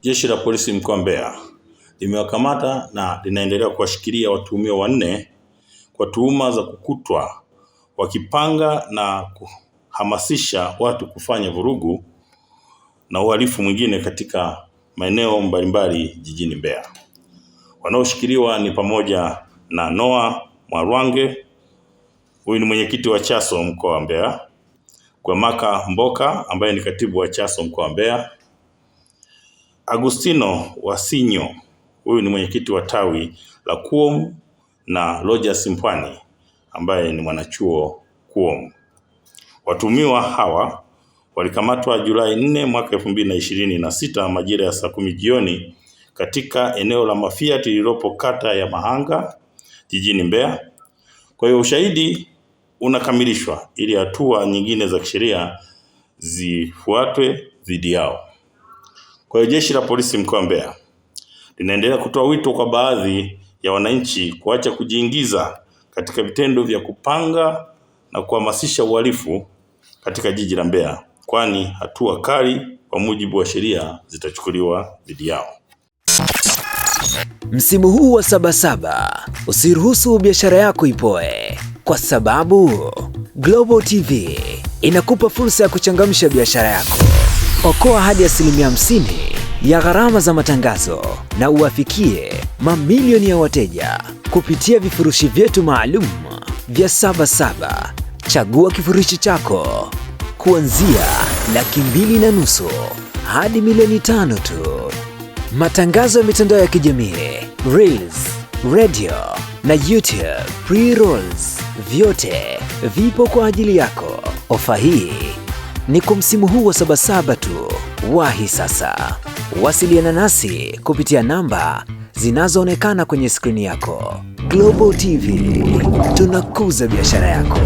Jeshi la Polisi mkoa wa Mbeya limewakamata na linaendelea kuwashikilia watuhumiwa 4 kwa tuhuma za kukutwa wakipanga na kuhamasisha watu kufanya vurugu na uhalifu mwingine katika maeneo mbalimbali jijini Mbeya. Wanaoshikiliwa ni pamoja na Noah Mwarwange, huyu ni mwenyekiti wa Chaso mkoa wa Mbeya, Gwamaka Mboka ambaye ni katibu wa Chaso mkoa wa Mbeya, Agustino Wasinyo, huyu ni mwenyekiti wa tawi la KUOM, na Rogers Mpwani ambaye ni mwanachuo KUOM. Watuhumiwa hawa walikamatwa Julai 4 mwaka 2026 majira ya saa 10 jioni katika eneo la Mafiati lililopo kata ya Mahanga jijini Mbeya. Kwa hiyo ushahidi unakamilishwa ili hatua nyingine za kisheria zifuatwe dhidi yao. Kwa hiyo Jeshi la Polisi mkoa wa Mbeya linaendelea kutoa wito kwa baadhi ya wananchi kuacha kujiingiza katika vitendo vya kupanga na kuhamasisha uhalifu katika jiji la Mbeya, kwani hatua kali kwa mujibu wa sheria zitachukuliwa dhidi yao. Msimu huu wa Sabasaba, usiruhusu biashara yako ipoe, kwa sababu Global TV inakupa fursa ya kuchangamsha biashara yako. Okoa hadi 50% ya gharama za matangazo na uwafikie mamilioni ya wateja kupitia vifurushi vyetu maalum vya Sabasaba. Chagua kifurushi chako kuanzia $250,000 hadi $500,000 tu. Matangazo ya mitandao ya kijamii, Reels, radio na YouTube pre-rolls, vyote vipo kwa ajili yako. Ofa hii ni kwa msimu huu wa Sabasaba tu. Wahi sasa. Wasiliana nasi kupitia namba zinazoonekana kwenye skrini yako. Global TV, tunakuza biashara yako.